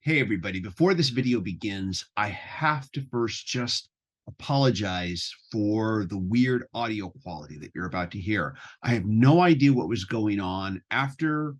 Hey everybody, before this video begins, I have to first just apologize for the weird audio quality that you're about to hear. I have no idea what was going on. After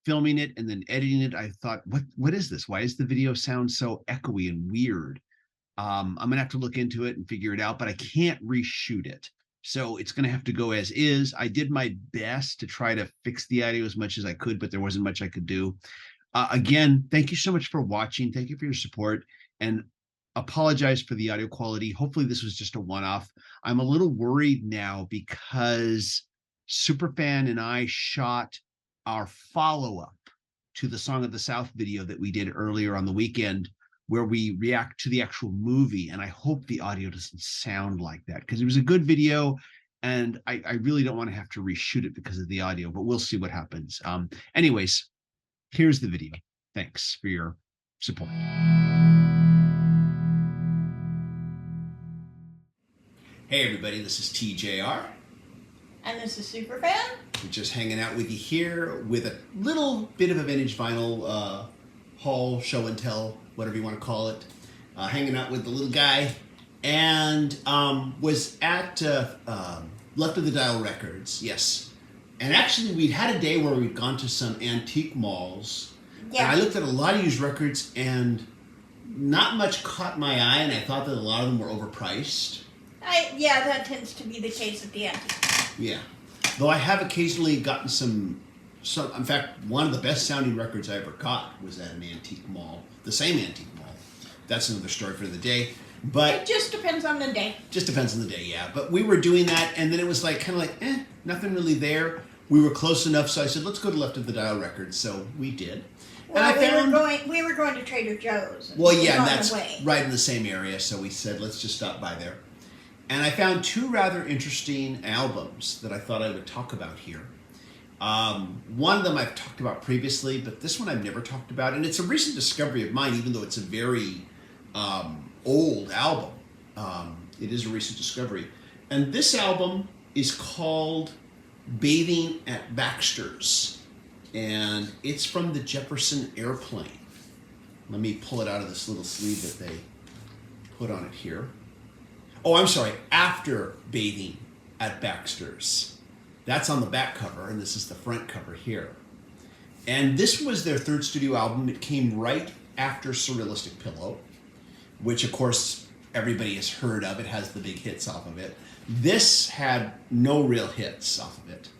filming it and then editing it, I thought, what is this? Why does the video sound so echoey and weird? I'm gonna have to look into it and figure it out, but I can't reshoot it. So it's gonna have to go as is. I did my best to try to fix the audio as much as I could, but there wasn't much I could do. Again, thank you so much for watching. Thank you for your support, and apologize for the audio quality. Hopefully this was just a one-off. I'm a little worried now because Superfan and I shot our follow-up to the Song of the South video that we did earlier on the weekend, where we react to the actual movie. And I hope the audio doesn't sound like that, because it was a good video and I really don't want to have to reshoot it because of the audio, but we'll see what happens. Anyways, here's the video. Thanks for your support. Hey everybody, this is TJR. And this is Superfan. We're just hanging out with you here with a little bit of a vintage vinyl haul, show and tell, whatever you want to call it. Hanging out with the little guy, and was at Left of the Dial Records, yes. And actually, we'd had a day where we'd gone to some antique malls. Yeah. And I looked at a lot of used records, and not much caught my eye, and I thought that a lot of them were overpriced. Yeah, that tends to be the case at the antique. Yeah. Though I have occasionally gotten some, in fact, one of the best sounding records I ever got was at an antique mall, the same antique mall. That's another story for the day. But it just depends on the day. Just depends on the day, yeah. But we were doing that, and then it was like kind of like, nothing really there. We were close enough, so I said, let's go to Left of the Dial Records. So we did. Well, and we were going to Trader Joe's. Well, yeah, and that's right in the same area, so we said, let's just stop by there. And I found two rather interesting albums that I thought I would talk about here. One of them I've talked about previously, but this one I've never talked about, and it's a recent discovery of mine, even though it's a very old album. It is a recent discovery. And this album is called Bathing at Baxter's, and it's from the Jefferson Airplane. Let me pull it out of this little sleeve that they put on it here. Oh, I'm sorry, After Bathing at Baxter's. That's on the back cover, and this is the front cover here. And this was their third studio album. It came right after Surrealistic Pillow, which of course everybody has heard of. It has the big hits off of it. This had no real hits off of it.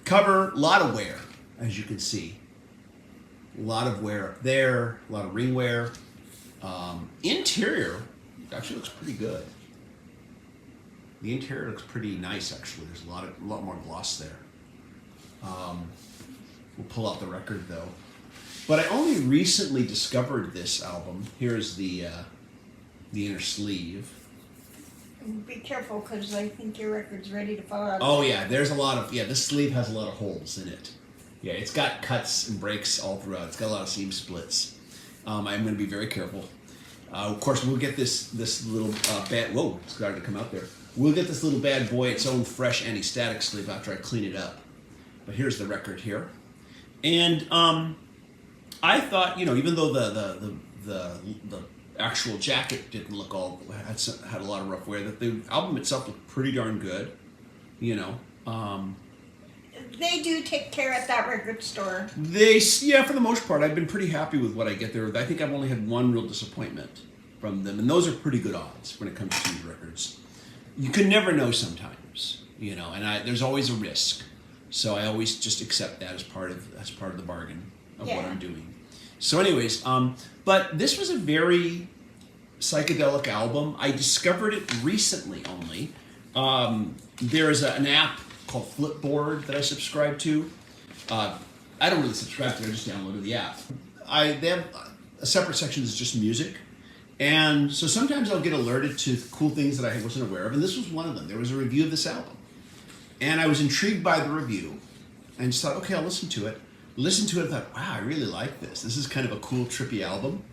Cover, a lot of wear, as you can see. A lot of wear there, a lot of ring wear. Interior actually looks pretty good. The interior looks pretty nice, actually. There's a lot more gloss there. We'll pull out the record though. But I only recently discovered this album. Here's the inner sleeve. Be careful, because I think your record's ready to fall out. Oh yeah, there's a lot of, this sleeve has a lot of holes in it. Yeah, it's got cuts and breaks all throughout. It's got a lot of seam splits. I'm going to be very careful. Of course, we'll get this little bad, whoa, it's starting to come out there. We'll get this little bad boy its own fresh anti-static sleeve after I clean it up. But here's the record here. And I thought, even though the actual jacket didn't look had a lot of rough wear, that the album itself looked pretty darn good, They do take care at that record store. For the most part, I've been pretty happy with what I get there. I think I've only had one real disappointment from them, and those are pretty good odds when it comes to these records. You can never know sometimes, and there's always a risk. So I always just accept that as part of the bargain of what I'm doing. So anyways, but this was a very psychedelic album. I discovered it recently only. There is an app called Flipboard that I subscribe to. I don't really subscribe to it, I just downloaded the app. They have a separate section that's just music. And so sometimes I'll get alerted to cool things that I wasn't aware of, and this was one of them. There was a review of this album. And I was intrigued by the review and just thought, okay, I'll listen to it. Listened to it and thought, wow, I really like this. This is kind of a cool, trippy album.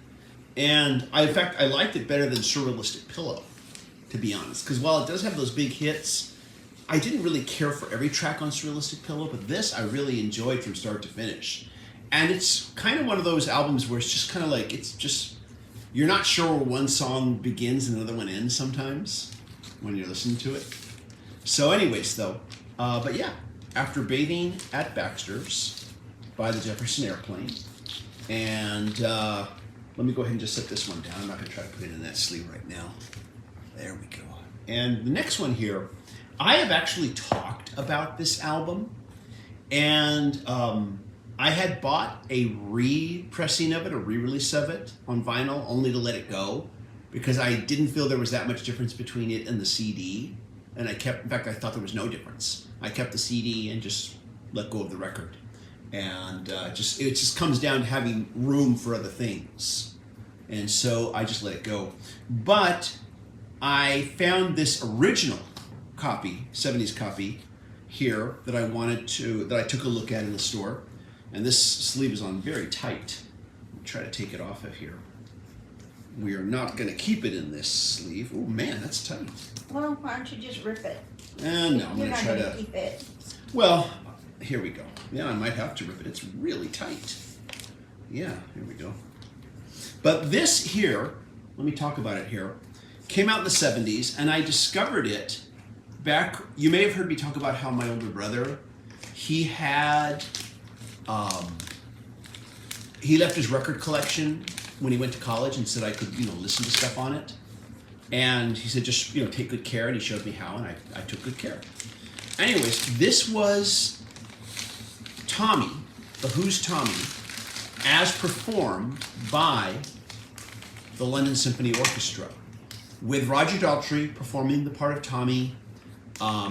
And in fact, I liked it better than Surrealistic Pillow, to be honest. Because while it does have those big hits, I didn't really care for every track on Surrealistic Pillow, but this I really enjoyed from start to finish. And it's kind of one of those albums where it's just kind of like, it's just, you're not sure where one song begins and another one ends sometimes when you're listening to it. So anyways, though, but yeah, After Bathing at Baxter's by the Jefferson Airplane. And let me go ahead and just set this one down. I'm not going to try to put it in that sleeve right now. There we go. And the next one here, I have actually talked about this album, and I had bought a re-pressing of it, a re-release of it on vinyl, only to let it go, because I didn't feel there was that much difference between it and the CD. And I kept, in fact, I thought there was no difference. I kept the CD and just let go of the record. And it just comes down to having room for other things. And so I just let it go. But I found this original copy, 70s copy here that I took a look at in the store. And this sleeve is on very tight. I'll try to take it off of here. We are not going to keep it in this sleeve. Oh man, that's tight. Well, why don't you just rip it? And no, I'm going to try to keep it. Well, here we go. Yeah, I might have to rip it. It's really tight. Yeah, here we go. But this here, let me talk about it here, came out in the 70s, and I discovered it back, you may have heard me talk about how my older brother, he had, he left his record collection when he went to college and said I could, listen to stuff on it. And he said, just, take good care, and he showed me how, and I took good care. Anyways, this was Tommy, the Who's Tommy, as performed by the London Symphony Orchestra, with Roger Daltrey performing the part of Tommy,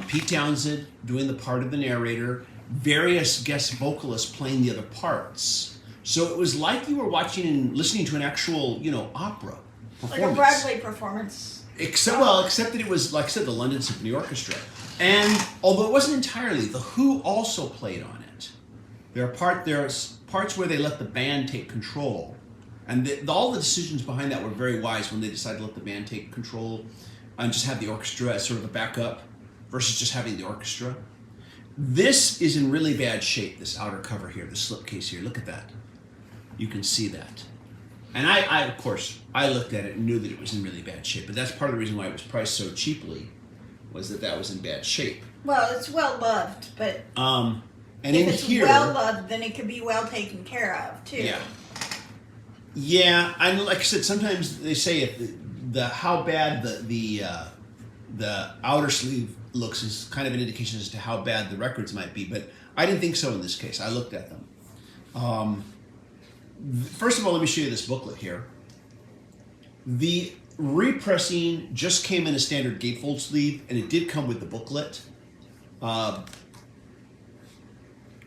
Pete Townsend doing the part of the narrator, various guest vocalists playing the other parts. So it was like you were watching and listening to an actual, opera performance. Like a Broadway performance. Except that it was, like I said, the London Symphony Orchestra. And although it wasn't entirely, The Who also played on it. There are parts where they let the band take control. And all the decisions behind that were very wise when they decided to let the band take control and just have the orchestra as sort of a backup versus just having the orchestra. This is in really bad shape, this outer cover here, the slipcase here. Look at that. You can see that. And I, of course, I looked at it and knew that it was in really bad shape. But that's part of the reason why it was priced so cheaply, was that was in bad shape. Well, it's well loved, but and if it's well loved, then it can be well taken care of too. Yeah. Yeah, and like I said, sometimes they say if how bad the outer sleeve looks is kind of an indication as to how bad the records might be. But I didn't think so in this case. I looked at them. First of all, let me show you this booklet here. The repressing just came in a standard gatefold sleeve, and it did come with the booklet. But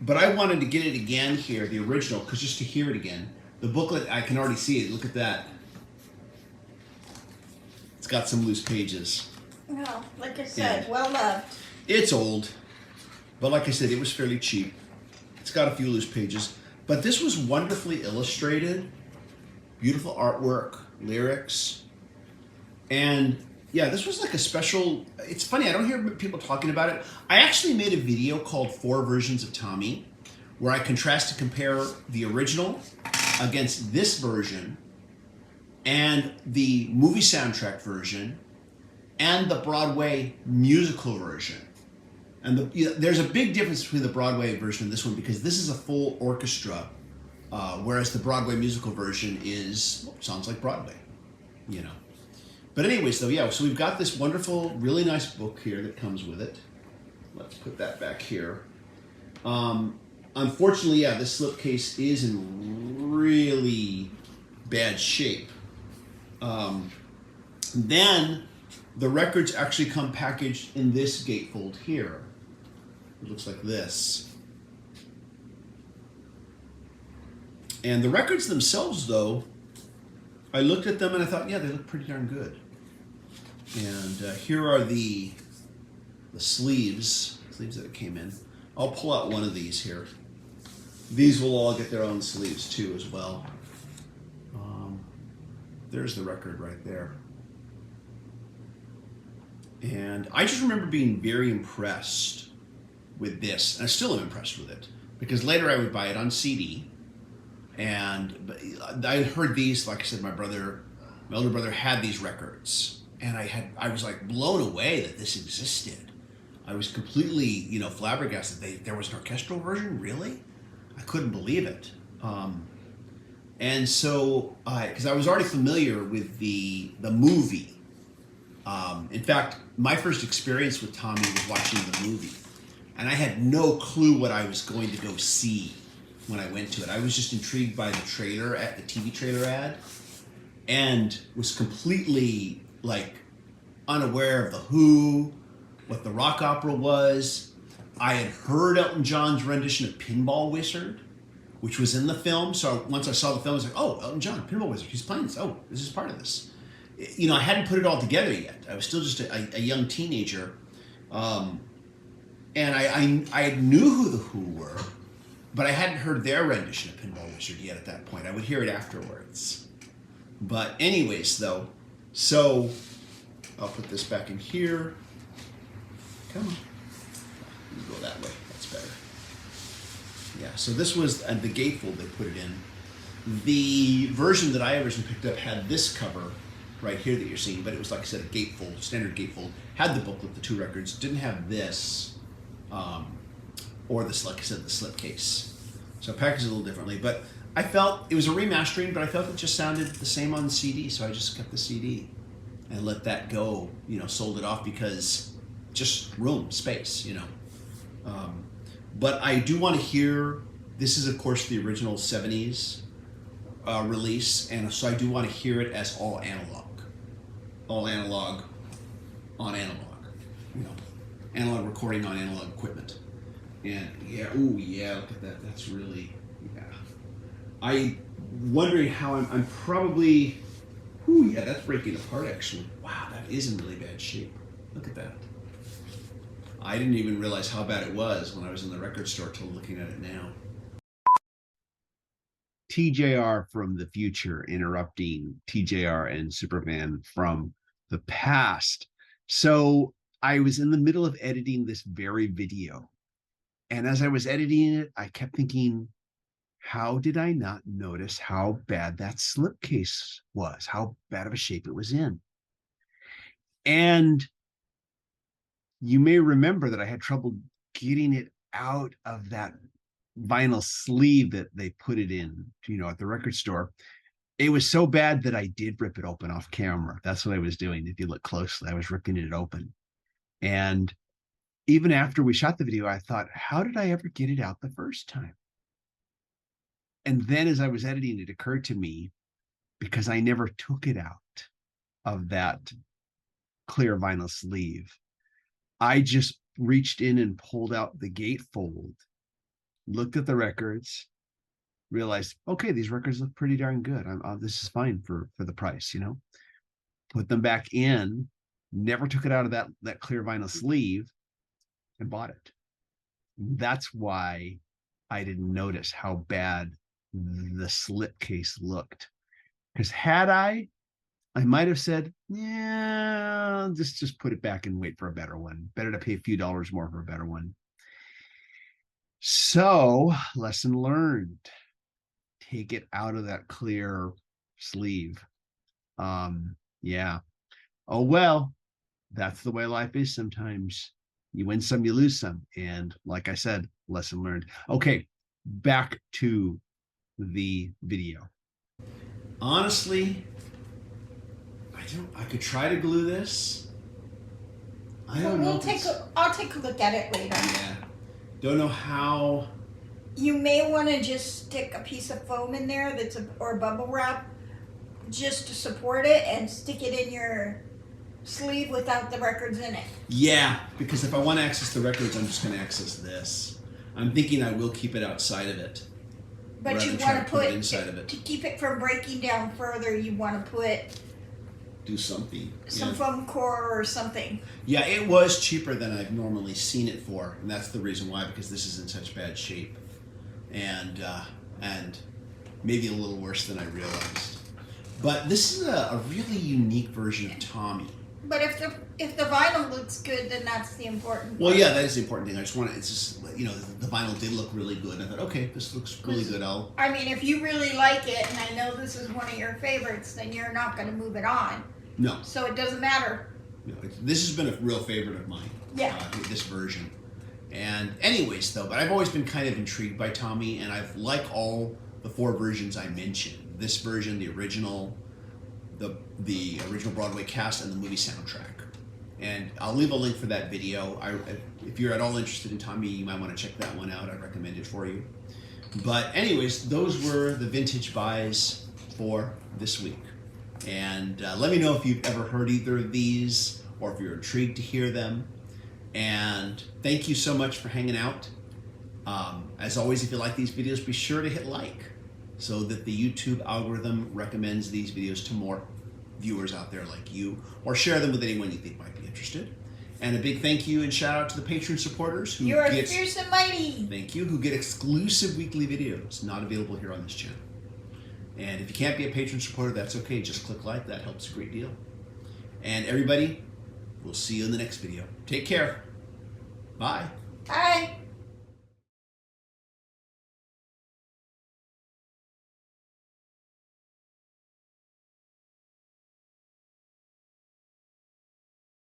I wanted to get it again here, the original, because just to hear it again. The booklet, I can already see it. Look at that. It's got some loose pages. No, like I said, well loved. It's old, but like I said, it was fairly cheap. It's got a few loose pages. But this was wonderfully illustrated, beautiful artwork, lyrics, and yeah, this was like a special, it's funny, I don't hear people talking about it. I actually made a video called 4 Versions of Tommy, where I contrast and compare the original against this version and the movie soundtrack version and the Broadway musical version. And there's a big difference between the Broadway version and this one, because this is a full orchestra, whereas the Broadway musical version sounds like Broadway, But anyways, though, yeah, so we've got this wonderful, really nice book here that comes with it. Let's put that back here. Unfortunately, yeah, this slipcase is in really bad shape. Then the records actually come packaged in this gatefold here. It looks like this. And the records themselves, though, I looked at them and I thought, yeah, they look pretty darn good. And here are the sleeves that it came in. I'll pull out one of these here. These will all get their own sleeves too as well. There's the record right there. And I just remember being very impressed with this. And I still am impressed with it. Because later I would buy it on CD. But I had heard these. Like I said, my older brother had these records, and I was like blown away that this existed. I was completely, flabbergasted. There was an orchestral version, really? I couldn't believe it. And so, because I was already familiar with the movie. In fact, my first experience with Tommy was watching the movie, and I had no clue what I was going to go see when I went to it. I was just intrigued by the trailer, at the TV trailer ad, and was completely like unaware of the Who, what the rock opera was. I had heard Elton John's rendition of Pinball Wizard, which was in the film. So once I saw the film, I was like, oh, Elton John, Pinball Wizard, he's playing this. Oh, this is part of this. I hadn't put it all together yet. I was still just a young teenager. And I knew who the Who were, but I hadn't heard their rendition of Pinball Wizard yet at that point. I would hear it afterwards. But anyways, though, so I'll put this back in here. Come on. You go that way. That's better. Yeah, so this was the gatefold they put it in. The version that I originally picked up had this cover right here that you're seeing, but it was, like I said, a gatefold, standard gatefold. Had the booklet, the 2 records. Didn't have this, or this, like I said, the slipcase. So I packaged it a little differently, but I felt it was a remastering, but I felt it just sounded the same on the CD, so I just kept the CD and let that go. Sold it off because just room, space. But I do want to hear. This is, of course, the original '70s release, and so I do want to hear it as all analog on analog. Analog recording on analog equipment. And yeah, ooh yeah, look at that. That's really, yeah. I'm wondering how I'm probably, ooh yeah, that's breaking apart actually. Wow, that is in really bad shape. Look at that. I didn't even realize how bad it was when I was in the record store till looking at it now. TJR from the future interrupting TJR and Superman from the past. So I was in the middle of editing this very video. And as I was editing it, I kept thinking, how did I not notice how bad that slipcase was, how bad of a shape it was in? And you may remember that I had trouble getting it out of that vinyl sleeve that they put it in, at the record store. It was so bad that I did rip it open off camera. That's what I was doing. If you look closely, I was ripping it open. And even after we shot the video, I thought, how did I ever get it out the first time? And then as I was editing, it occurred to me, because I never took it out of that clear vinyl sleeve, I just reached in and pulled out the gatefold, looked at the records, realized, okay, these records look pretty darn good. This is fine for the price, Put them back in, never took it out of that clear vinyl sleeve, and bought it. That's why I didn't notice how bad the slipcase looked. Because had I might have said, yeah, just put it back and wait for a better one. Better to pay a few dollars more for a better one. So, lesson learned. Take it out of that clear sleeve. Yeah. Oh, well, that's the way life is sometimes. You win some, you lose some. And like I said, lesson learned. Okay, back to the video. Honestly, I could try to glue this. I don't know. I'll take a look at it later. Yeah. Don't know how. You may want to just stick a piece of foam in there or bubble wrap just to support it, and stick it in your sleeve without the records in it. Yeah, because if I want to access the records, I'm just going to access this. I'm thinking I will keep it outside of it. But you want to put inside of it to keep it from breaking down further. You want to do something. Some foam core or something. Yeah, it was cheaper than I've normally seen it for, and that's the reason why, because this is in such bad shape, and maybe a little worse than I realized. But this is a really unique version of Tommy. But if the vinyl looks good, then that's the important part. Well, yeah, that is the important thing. I just want to, it's just, the vinyl did look really good. I thought, okay, this looks really good. I mean, if you really like it, and I know this is one of your favorites, then you're not going to move it on. No. So it doesn't matter. This has been a real favorite of mine. Yeah. This version. And anyways, though, but I've always been kind of intrigued by Tommy, and I've liked all the 4 versions I mentioned. This version, the original, the original Broadway cast, and the movie soundtrack. And I'll leave a link for that video. If you're at all interested in Tommy, you might want to check that one out. I recommend it for you. But anyways, those were the vintage buys for this week. And let me know if you've ever heard either of these, or if you're intrigued to hear them. And thank you so much for hanging out. As always, if you like these videos, be sure to hit like so that the YouTube algorithm recommends these videos to more viewers out there like you, or share them with anyone you think might be interested. And a big thank you and shout out to the patron supporters who You're fierce and mighty. Thank you, who get exclusive weekly videos not available here on this channel. And if you can't be a patron supporter, that's okay. Just click like, that helps a great deal. And everybody, we'll see you in the next video. Take care. Bye. Bye.